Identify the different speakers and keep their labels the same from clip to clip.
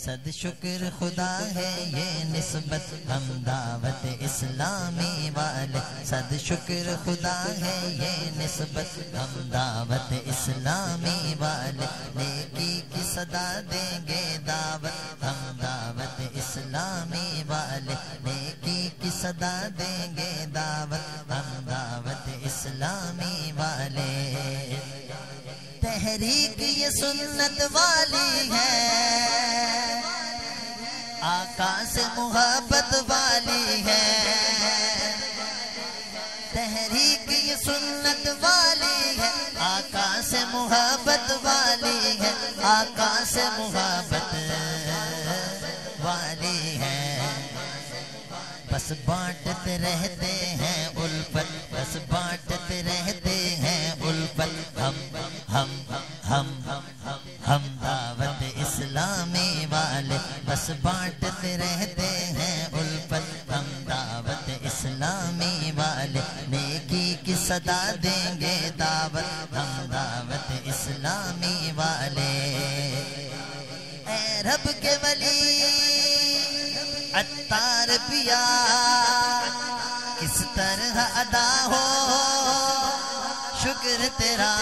Speaker 1: صد شکر خدا ہے یہ نسبت ہم دعوت اسلامی والے، صد شکر خدا ہے یہ نسبت ہم دعوت اسلامی والے، نیکی کی صدا دیں گے دعوت ہم دعوت اسلامی والے، نیکی کی صدا دیں گے دعوت ہم دعوت اسلامی والے۔ تحریک یہ سنت والی ہے، آقا سے محبت والی ہے، تحریک یہ سنت والی ہے، آقا سے محبت والی ہے، آقا سے محبت والی ہے۔ بس بانٹتے رہتے ہیں الفت، بس بانٹتے رہتے ہیں الفت، ہم دعوت اسلامی والے، بس بانٹتے رہتے ہیں الفت، ہم دعوت اسلامی والے، نیکی کی صدا دیں گے دعوت ہم دعوت اسلامی والے۔ اے رب کے ولی عطار پیا کس طرح ادا ہو شکر تیرا،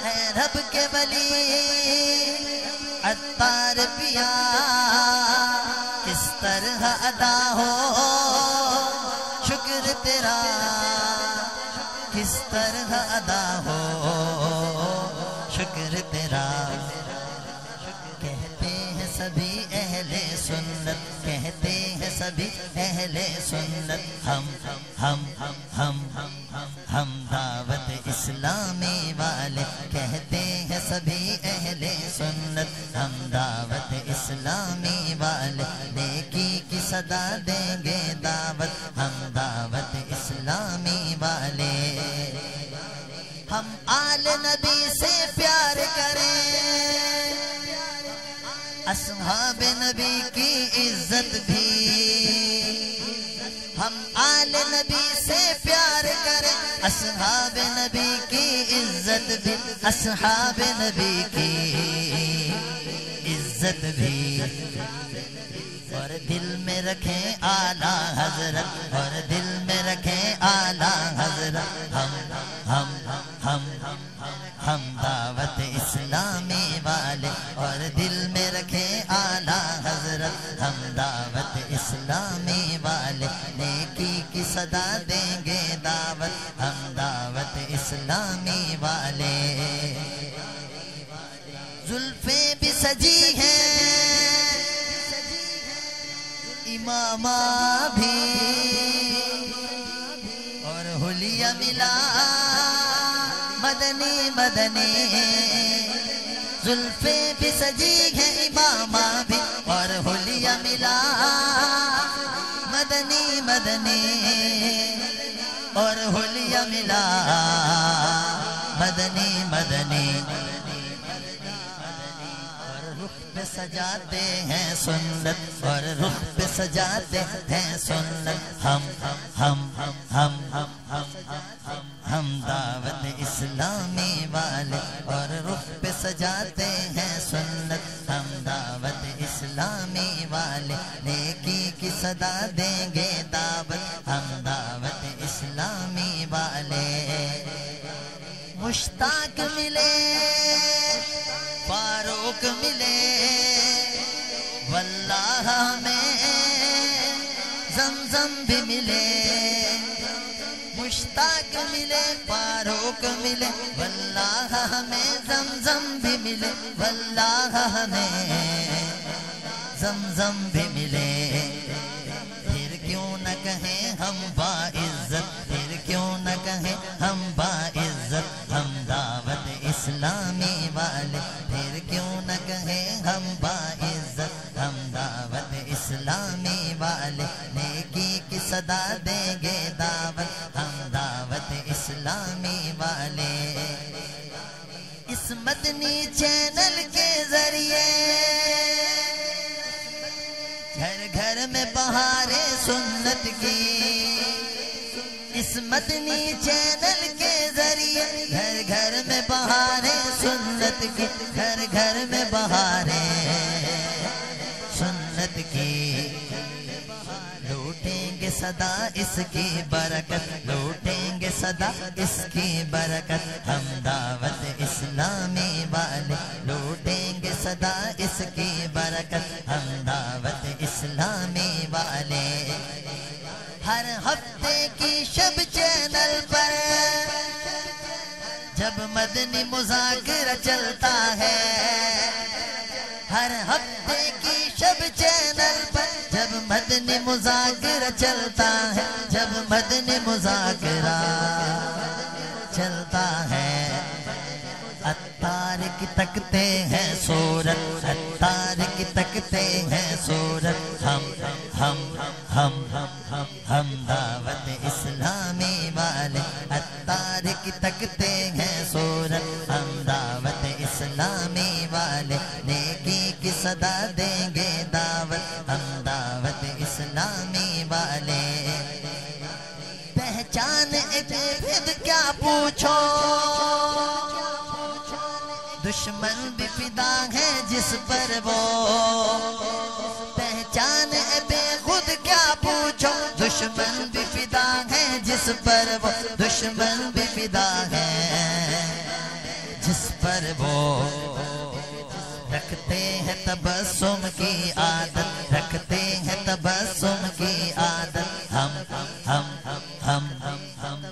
Speaker 1: اے رب کے ولی عطار پیا کس طرح ادا ہو شکر تیرا، کس طرح ادا ہو شکر تیرا۔ کہتے ہیں سبھی اہل سنت، کہتے ہیں سبھی اہل سنت، ہم دعوت اسلامی والے، کہتے ہیں سبھی اہل سنت، ہم دعوت اسلامی والے، نیکی کی صدا دیں گے دعوت ہم دعوت اسلامی والے۔ ہم آل نبی سے پیار کریں، اصحاب نبی کی عزت بھی، ہم آل نبی سے پیار کریں، اصحاب نبی کی عزت بھی، اصحاب نبی کی عزت بھی، اور دل میں رکھیں اعلیٰ حضرت، اور دل میں رکھیں اعلیٰ حضرت، ہم دعوت اسلامی والے، اور دل میں رکھیں اعلیٰ حضرت، ہم دعوت اسلامی والے، نیکی کی صدا دیں گے دعوت ہم دعوت اسلامی والے۔ زلفیں بھی سجی ہیں امامہ بھی، اور حلیہ ملا مدنی مدنی، زلفیں بھی سجی ہیں امامہ بھی، اور حلیہ ملا مدنی مدنی، اور حلیہ ملا مدنی مدنی، اور رخ پہ سجاتے ہیں سنت، اور رخ پہ سجاتے ہیں سنت، ہم دعوت اسلامی والے، اور رخ پہ سجاتے ہیں سنت، ہم دعوت اسلامی والے، نیکی کی صدا دیں گے دعوت ہم دعوت اسلامی والے۔ مشتاق ملے فاروق ملے واللہ ہمیں زمزم بھی ملے، مشتاق ملے فاروق ملے واللہ ہمیں زمزم بھی ملے، واللہ ہمیں زمزم بھی ملے۔ پھر کیوں نہ کہیں ہم باعزت، پھر کیوں نہ کہیں ہم باعزت، ہم دعوت اسلامی والے، پھر کیوں نہ کہیں ہم باعزت، ہم دعوت اسلامی والے، نیکی کی صدا دیں گے دعوت ہم دعوت اسلامی والے۔ اس مدنی چینل کے ذریعے گھر گھر میں بہاریں سنت کی، اس مدنی چینل کے ذریعے گھر گھر میں بہاریں سنت کی، گھر گھر میں بہاریں سنت کی، لوٹیں گے صدا اس کی برکت، لوٹیں گے صدا اس کی برکت، ہم دعوت اسلامی والے لوٹیں گے صدا اس کی برکت، ہم دعوت اسلامی والے۔ ہر ہفتے کی شب چینل پر جب مدنی مذاکرہ چلتا ہے، ہر ہفتے کی شب چینل پر جب مدنی مذاکرہ چلتا ہے، جب مدنی مذاکرہ چلتا ہے، عطار کی تکتے ہیں صورت، عطار کی تکتے ہیں صورت، ہم دعوت اسلامی والے، عطار کی تکتے ہیں صورت، ہم دعوت اسلامی والے، نیکی کی صدا دیں گے دعوت، ہم دعوت اسلامی والے۔ پہچان پھر کیا پوچھو، دشمن بھی فدا ہے جس پر وہ، پہچان بے خود کیا پوچھو، دشمن بھی فدا ہے جس پر وہ، دشمن بھی فدا ہے جس پر وہ، رکھتے ہیں تبسم کی عادت، رکھتے ہیں تبسم کی عادت،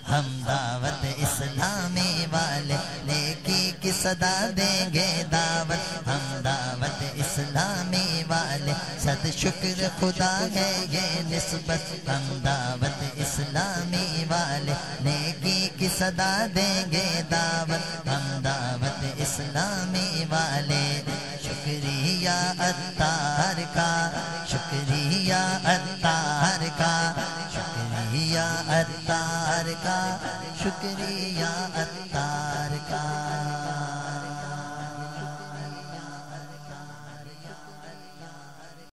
Speaker 1: ہم دعوت اسلامی والے، نیکی کی صدا دیں گے دعوت، ہم دعوت اسلامی والے، صد شکر خدا ہے یہ نسبت، ہم دعوت اسلامی والے، نیکی کی صدا دیں گے دعوت، ہم دعوت اسلامی والے۔ شکریہ عطار کا، شکریہ عطار کا، شکریہ عطار کا، شکریہ عطار کا۔